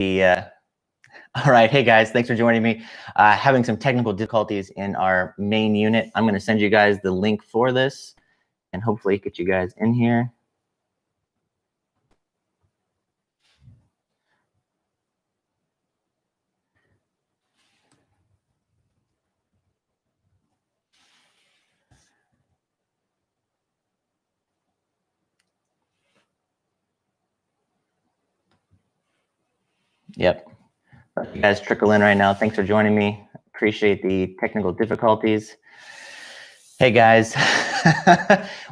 All right, hey guys, thanks for joining me. Having some technical difficulties in our main unit. I'm going to send you guys the link for this and hopefully get you guys in here. Yep. You guys trickle in right now. Thanks for joining me. Appreciate the technical difficulties. Hey guys,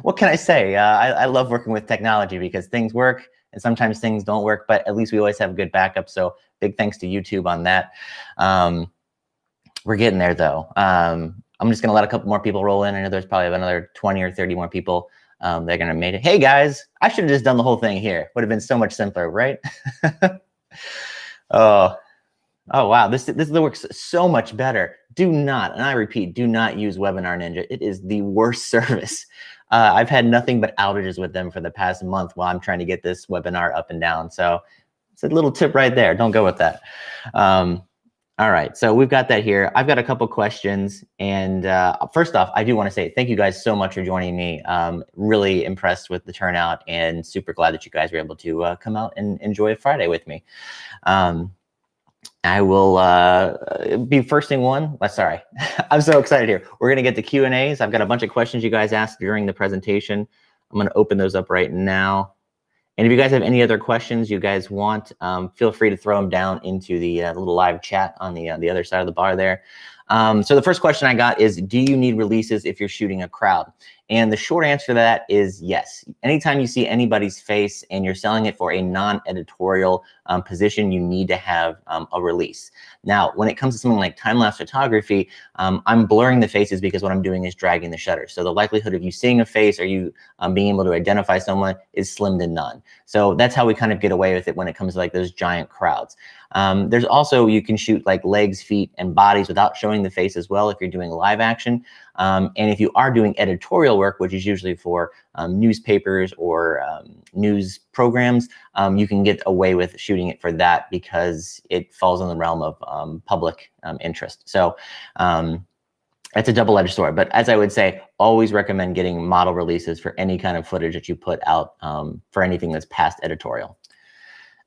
what can I say? I love working with technology because things work and sometimes things don't work, but at least we always have good backup. So big thanks to YouTube on that. We're getting there though. I'm just gonna let a couple more people roll in. I know there's probably another 20 or 30 more people that are gonna make it. Hey guys, I should have just done the whole thing here. Would have been so much simpler, right? Oh wow, this works so much better. Do not, and I repeat, do not use Webinar Ninja. It is the worst service. I've had nothing but outages with them for the past month while I'm trying to get this webinar up and down. So it's a little tip right there. Don't go with that. All right, so we've got that here. I've got a couple questions, and first off, I do want to say thank you guys so much for joining me. Really impressed with the turnout and super glad that you guys were able to come out and enjoy Friday with me. I will be firsting one. Sorry, I'm so excited here. We're gonna get to Q&As. I've got a bunch of questions you guys asked during the presentation. I'm gonna open those up right now. And if you guys have any other questions you guys want, feel free to throw them down into the little live chat on the other side of the bar there. So the first question I got is, do you need releases if you're shooting a crowd? And the short answer to that is yes. Anytime you see anybody's face and you're selling it for a non-editorial position, you need to have a release. Now, when it comes to something like time-lapse photography, I'm blurring the faces because what I'm doing is dragging the shutter. So the likelihood of you seeing a face or you being able to identify someone is slim to none. So that's how we kind of get away with it when it comes to like those giant crowds. There's also, you can shoot like legs, feet, and bodies without showing the face as well if you're doing live action. And if you are doing editorial work, which is usually for newspapers or news programs, you can get away with shooting it for that because it falls in the realm of public interest. So it's a double-edged sword. But as I would say, always recommend getting model releases for any kind of footage that you put out for anything that's past editorial.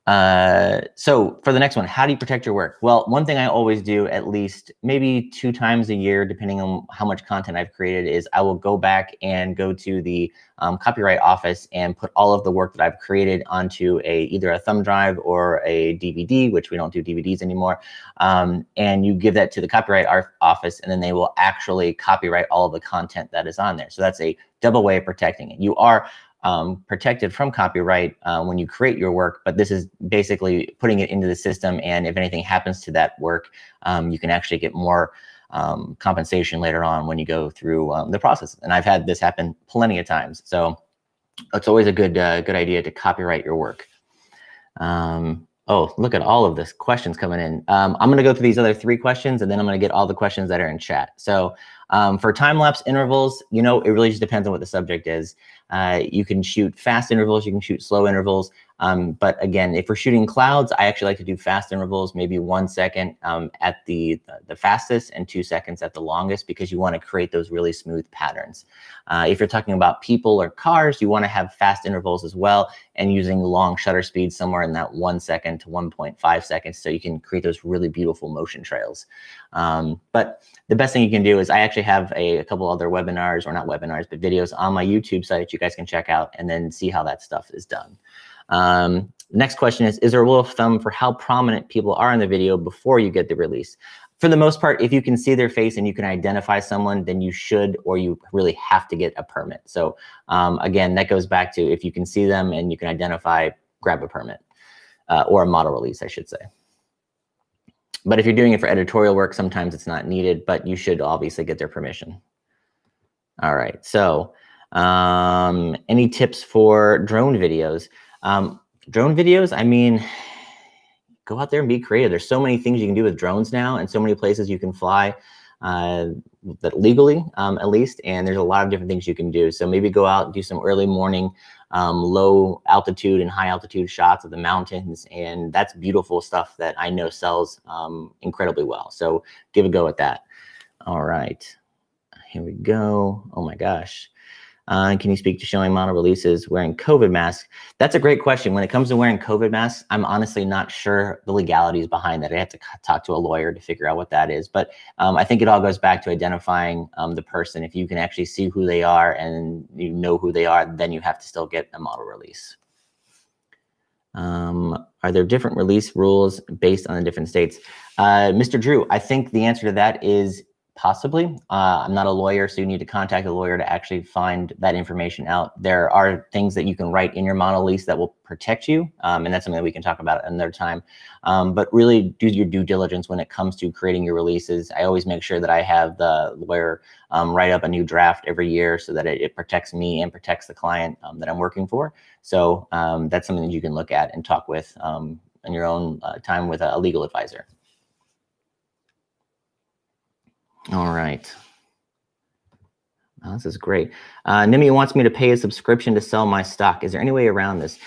So for the next one, how do you protect your work? Well, one thing I always do at least maybe 2 times a year, depending on how much content I've created, is I will go back and go to the copyright office and put all of the work that I've created onto either a thumb drive or a DVD, which we don't do DVDs anymore. And you give that to the copyright office, and then they will actually copyright all of the content that is on there. So that's a double way of protecting it. You are protected from copyright when you create your work, but this is basically putting it into the system, and if anything happens to that work, you can actually get more compensation later on when you go through the process. And I've had this happen plenty of times, so it's always a good idea to copyright your work. Oh, look at all of this questions coming in. I'm going to go through these other 3 questions, and then I'm going to get all the questions that are in chat. So for time-lapse intervals, you know, it really just depends on what the subject is. You can shoot fast intervals, you can shoot slow intervals. But again, if we're shooting clouds, I actually like to do fast intervals, maybe 1 second at the fastest and 2 seconds at the longest, because you want to create those really smooth patterns. If you're talking about people or cars, you want to have fast intervals as well, and using long shutter speeds somewhere in that 1 second to 1.5 seconds, so you can create those really beautiful motion trails. But the best thing you can do is I actually have a couple other webinars, or not webinars, but videos on my YouTube site that you guys can check out and then see how that stuff is done. Next question is there a rule of thumb for how prominent people are in the video before you get the release? For the most part, if you can see their face and you can identify someone, then you should, or you really have to get a permit. So again, that goes back to, if you can see them and you can identify, grab a permit, or a model release, I should say. But if you're doing it for editorial work, sometimes it's not needed, but you should obviously get their permission. All right, so any tips for drone videos? Drone videos, I mean, go out there and be creative. There's so many things you can do with drones now, and so many places you can fly that legally, at least, and there's a lot of different things you can do. So maybe go out and do some early morning low altitude and high altitude shots of the mountains. And that's beautiful stuff that I know sells incredibly well. So give a go at that. All right, here we go. Oh my gosh. Can you speak to showing model releases wearing COVID masks? That's a great question. When it comes to wearing COVID masks, I'm honestly not sure the legalities behind that. I have to talk to a lawyer to figure out what that is. But I think it all goes back to identifying the person. If you can actually see who they are and you know who they are, then you have to still get a model release. Are there different release rules based on the different states? Mr. Drew, I think the answer to that is possibly. I'm not a lawyer, so you need to contact a lawyer to actually find that information out. There are things that you can write in your model lease that will protect you, and that's something that we can talk about another time. But really do your due diligence when it comes to creating your releases. I always make sure that I have the lawyer write up a new draft every year so that it protects me and protects the client that I'm working for. So that's something that you can look at and talk with in your own time with a legal advisor. All right. Oh, this is great. Nimi wants me to pay a subscription to sell my stock. Is there any way around this?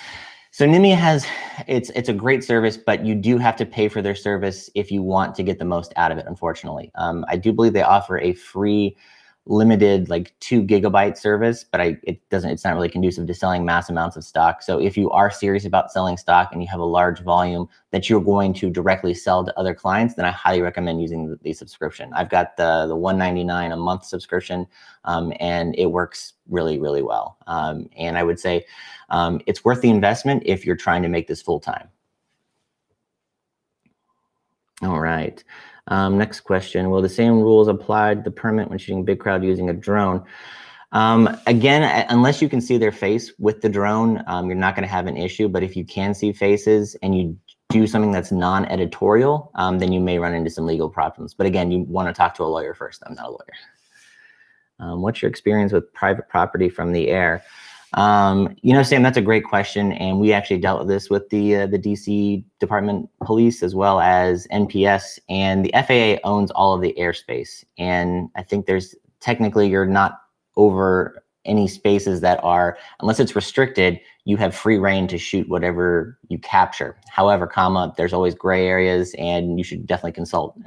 So Nimi has, it's a great service, but you do have to pay for their service if you want to get the most out of it, unfortunately. I do believe they offer a free limited like 2 GB service, but it's not really conducive to selling mass amounts of stock. So if you are serious about selling stock and you have a large volume that you're going to directly sell to other clients, then I highly recommend using the subscription. I've got the $199 a month subscription, and it works really, really well. And I would say it's worth the investment if you're trying to make this full time. All right. Next question. Will the same rules apply to the permit when shooting a big crowd using a drone? Again, unless you can see their face with the drone, you're not going to have an issue. But if you can see faces and you do something that's non-editorial, then you may run into some legal problems. But again, you want to talk to a lawyer first. I'm not a lawyer. What's your experience with private property from the air? You know, Sam, that's a great question. And we actually dealt with this with the DC Department of Police as well as NPS, and the FAA owns all of the airspace. And I think technically you're not over any spaces that are, unless it's restricted, you have free reign to shoot whatever you capture. However, there's always gray areas, and you should definitely consult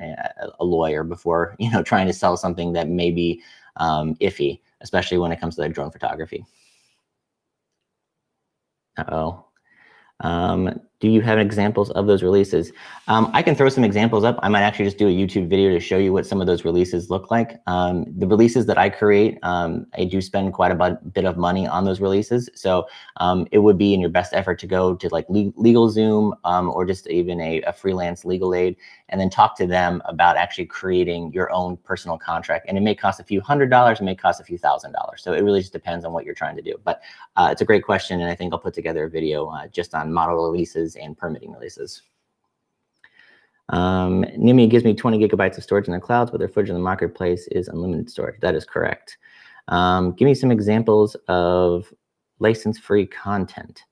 a lawyer before, trying to sell something that may be iffy, especially when it comes to like drone photography. Uh-oh. Do you have examples of those releases? I can throw some examples up. I might actually just do a YouTube video to show you what some of those releases look like. The releases that I create, I do spend quite a bit of money on those releases. So it would be in your best effort to go to like LegalZoom or just even a freelance legal aid, and then talk to them about actually creating your own personal contract. And it may cost a few $100s, it may cost a few $1,000s. So it really just depends on what you're trying to do. But it's a great question, and I think I'll put together a video just on model releases and permitting releases. Nimi gives me 20 GB of storage in the clouds, but their footage in the marketplace is unlimited storage. That is correct. Give me some examples of license-free content.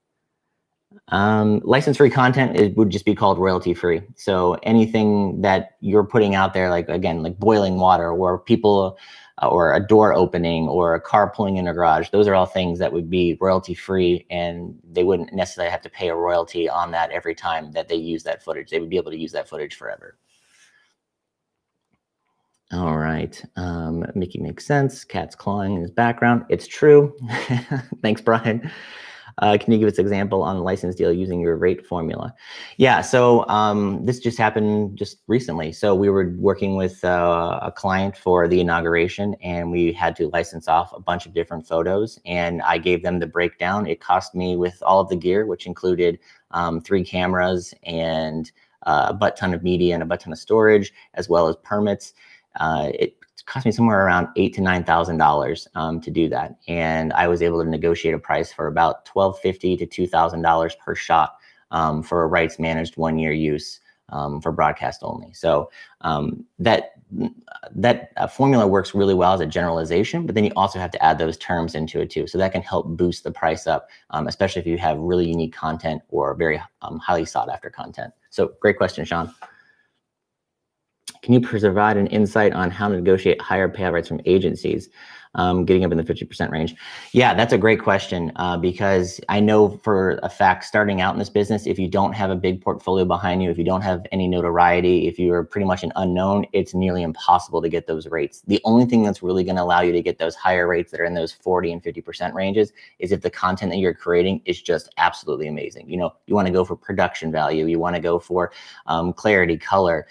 License-free content would just be called royalty-free. So anything that you're putting out there, like again, like boiling water, or people, or a door opening, or a car pulling in a garage, those are all things that would be royalty-free, and they wouldn't necessarily have to pay a royalty on that every time that they use that footage. They would be able to use that footage forever. All right, Mickey makes sense. Cat's clawing in his background. It's true. Thanks, Brian. Can you give us an example on a license deal using your rate formula? Yeah, so this just happened just recently. So we were working with a client for the inauguration, and we had to license off a bunch of different photos, and I gave them the breakdown. It cost me, with all of the gear, which included 3 cameras and a butt ton of media and a butt ton of storage, as well as permits. It cost me somewhere around $8,000 to $9,000 to do that, and I was able to negotiate a price for about $1,250 to $2,000 per shot for a rights managed 1-year use for broadcast only. So that formula works really well as a generalization, but then you also have to add those terms into it too. So that can help boost the price up, especially if you have really unique content or very highly sought after content. So great question, Sean. Can you provide an insight on how to negotiate higher payout rates from agencies? getting up in the 50% range? Yeah, that's a great question because I know for a fact, starting out in this business, if you don't have a big portfolio behind you, if you don't have any notoriety, if you're pretty much an unknown, it's nearly impossible to get those rates. The only thing that's really going to allow you to get those higher rates that are in those 40 and 50% ranges is if the content that you're creating is just absolutely amazing. You know, you want to go for production value, you want to go for clarity, color,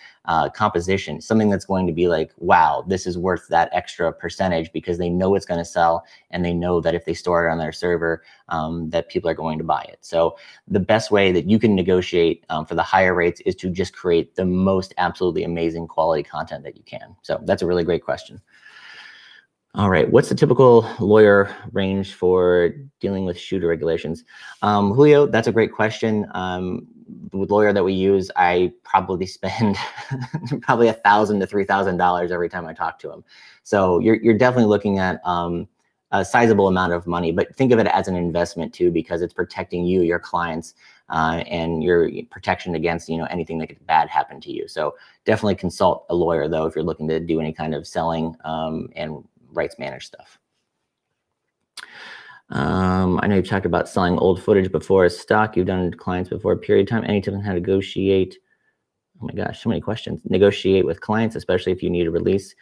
composition, something that's going to be like, wow, this is worth that extra percentage because they know it's going to sell and they know that if they store it on their server, that people are going to buy it. So the best way that you can negotiate for the higher rates is to just create the most absolutely amazing quality content that you can. So that's a really great question. All right, what's the typical lawyer range for dealing with shooter regulations? Julio, that's a great question. The lawyer that we use, I probably spend probably $1,000 to $3,000 every time I talk to him. So you're definitely looking at a sizable amount of money, but think of it as an investment too, because it's protecting you, your clients, and your protection against, you know, anything that could bad happen to you. So definitely consult a lawyer though if you're looking to do any kind of selling and rights managed stuff. I know you've talked about selling old footage before as stock. You've done clients before a period of time. Any tips on how to negotiate? Oh my gosh, so many questions. Negotiate with clients, especially if you need a release.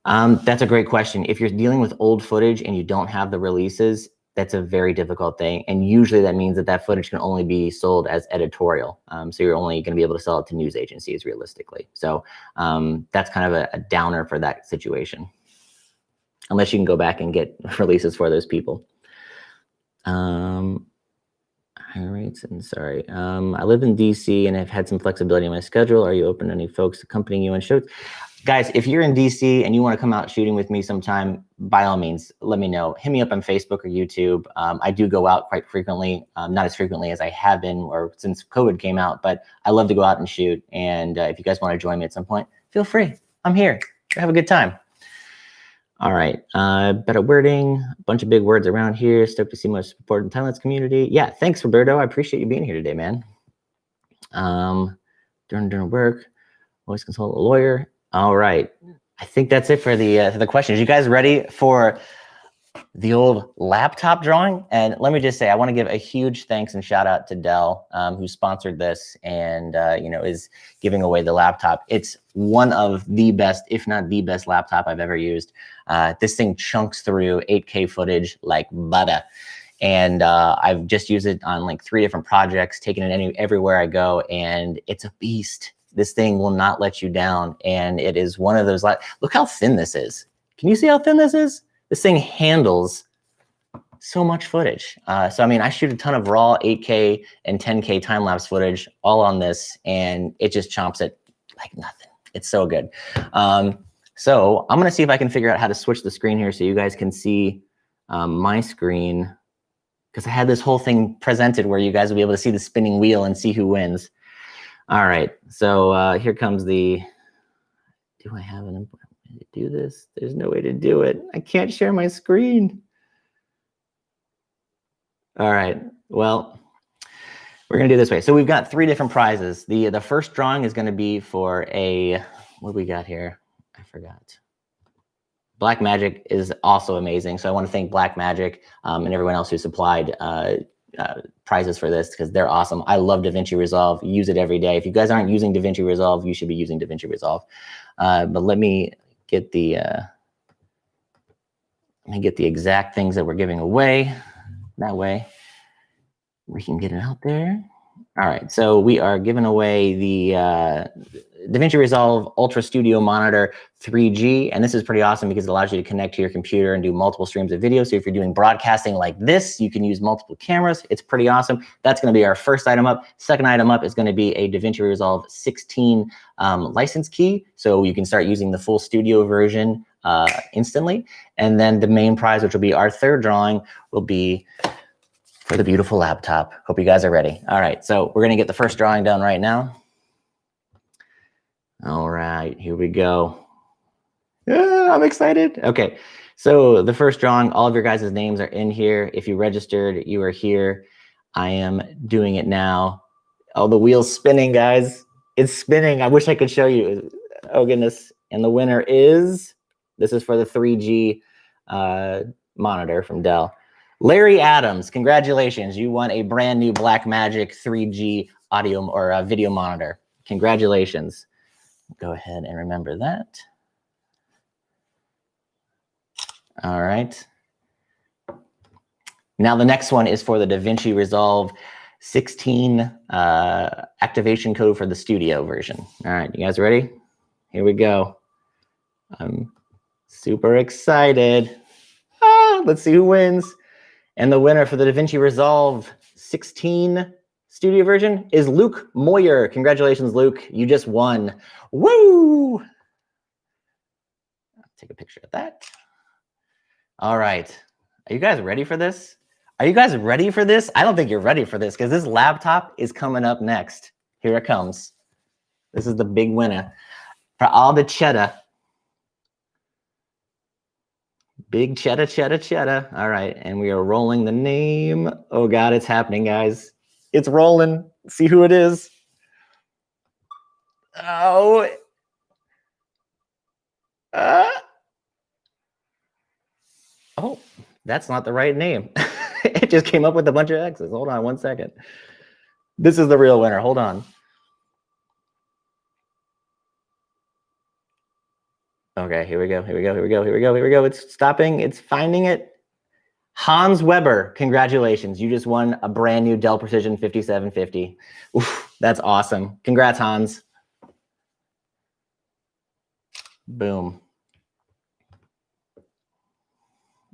That's a great question. If you're dealing with old footage and you don't have the releases, that's a very difficult thing. And usually that means that that footage can only be sold as editorial. So you're only going to be able to sell it to news agencies realistically. So that's kind of a downer for that situation, unless you can go back and get releases for those people. Higher rates and sorry. I live in DC and have had some flexibility in my schedule. Are you open to any folks accompanying you on shows? Guys, if you're in DC and you want to come out shooting with me sometime, by all means, let me know. Hit me up on Facebook or YouTube. I do go out quite frequently, not as frequently as I have been or since COVID came out, but I love to go out and shoot. And if you guys want to join me at some point, feel free. I'm here. Have a good time. All right, better wording, a bunch of big words around here. Stoked to see much support in the Time-Lapse community. Yeah, thanks, Roberto. I appreciate you being here today, man. During work, always consult a lawyer. All right, I think that's it for the questions. You guys ready for the old laptop drawing? And let me just say, I want to give a huge thanks and shout out to Dell, who sponsored this and you know, is giving away the laptop. It's one of the best, if not the best laptop I've ever used. This thing chunks through 8K footage like butter. And I've just used it on like 3 different projects, taken it everywhere I go, and it's a beast. This thing will not let you down. And it is one of those, look how thin this is. Can you see how thin this is? This thing handles so much footage. So, I mean, I shoot a ton of raw 8K and 10K time-lapse footage all on this, and it just chomps it like nothing. It's so good. So I'm gonna see if I can figure out how to switch the screen here so you guys can see my screen, because I had this whole thing presented where you guys will be able to see the spinning wheel and see who wins. All right, so here comes the, do I have an way to do this? There's no way to do it. I can't share my screen. All right, well, we're gonna do it this way. So we've got 3 different prizes. The first drawing is gonna be for a, what do we got here? I forgot. Black Magic is also amazing. So I want to thank Black Magic and everyone else who supplied prizes for this, because they're awesome. I love DaVinci Resolve, use it every day. If you guys aren't using DaVinci Resolve, you should be using DaVinci Resolve. But let me get the exact things that we're giving away. That way we can get it out there. All right, so we are giving away the DaVinci Resolve Ultra Studio Monitor 3G, and this is pretty awesome because it allows you to connect to your computer and do multiple streams of video. So if you're doing broadcasting like this, you can use multiple cameras. It's pretty awesome. That's going to be our first item up. Second item up is going to be a DaVinci Resolve 16 license key, so you can start using the full studio version instantly. And then the main prize, which will be our third drawing, will be for the beautiful laptop. Hope you guys are ready. All right, so we're gonna get the first drawing done right now. All right, here we go. I'm excited. Okay, so the first drawing, all of your guys' names are in here. If you registered, you are here. I am doing it now. Oh, the wheel's spinning, guys. It's spinning. I wish I could show you. Oh, goodness. And the winner is, this is for the 3G monitor from Dell. Larry Adams, congratulations. You won a brand new Blackmagic 3G audio or video monitor. Congratulations. Go ahead and remember that. All right. Now the next one is for the DaVinci Resolve 16 activation code for the studio version. All right, you guys ready? Here we go. I'm super excited. Let's see who wins. And the winner for the DaVinci Resolve 16 studio version is Luke Moyer. Congratulations, Luke. You just won. Woo! I'll take a picture of that. All right. Are you guys ready for this? Are you guys ready for this? I don't think you're ready for this because this laptop is coming up next. Here it comes. This is the big winner for all the cheddar. Big cheddar, cheddar, cheddar. All right, and we are rolling the name. Oh God, it's happening, guys. It's rolling. See who it is. Oh. Oh, that's not the right name. It just came up with a bunch of X's. Hold on one second. This is the real winner. Hold on. Okay, here we go. Here we go. Here we go. Here we go. Here we go. It's stopping. It's finding it. Hans Weber, congratulations. You just won a brand new Dell Precision 5750. Oof, that's awesome. Congrats, Hans. Boom.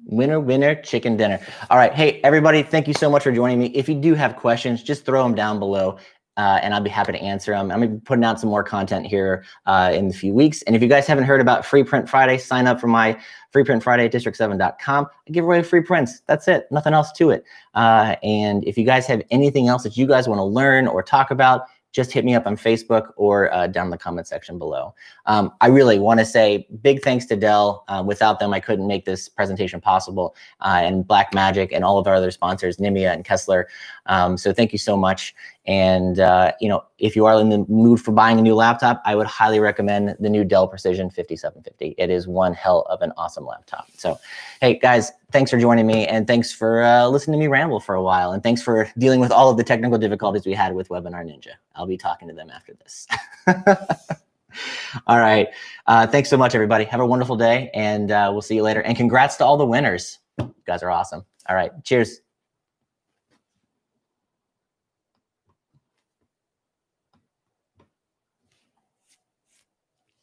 Winner, winner, chicken dinner. All right. Hey, everybody, thank you so much for joining me. If you do have questions, just throw them down below. And I'll be happy to answer them. I'm going to be putting out some more content here in a few weeks. And if you guys haven't heard about Free Print Friday, sign up for my Free Print Friday at district7.com. I give away free prints. That's it. Nothing else to it. And if you guys have anything else that you guys want to learn or talk about, just hit me up on Facebook or down in the comment section below. I really want to say big thanks to Dell. Without them, I couldn't make this presentation possible. And Blackmagic and all of our other sponsors, Nimia and Kessler. So thank you so much. And you know, if you are in the mood for buying a new laptop, I would highly recommend the new Dell Precision 5750. It is one hell of an awesome laptop. So, hey guys, thanks for joining me, and thanks for listening to me ramble for a while, and thanks for dealing with all of the technical difficulties we had with Webinar Ninja. I'll be talking to them after this. All right, thanks so much, everybody. Have a wonderful day, and we'll see you later. And congrats to all the winners. You guys are awesome. All right, cheers.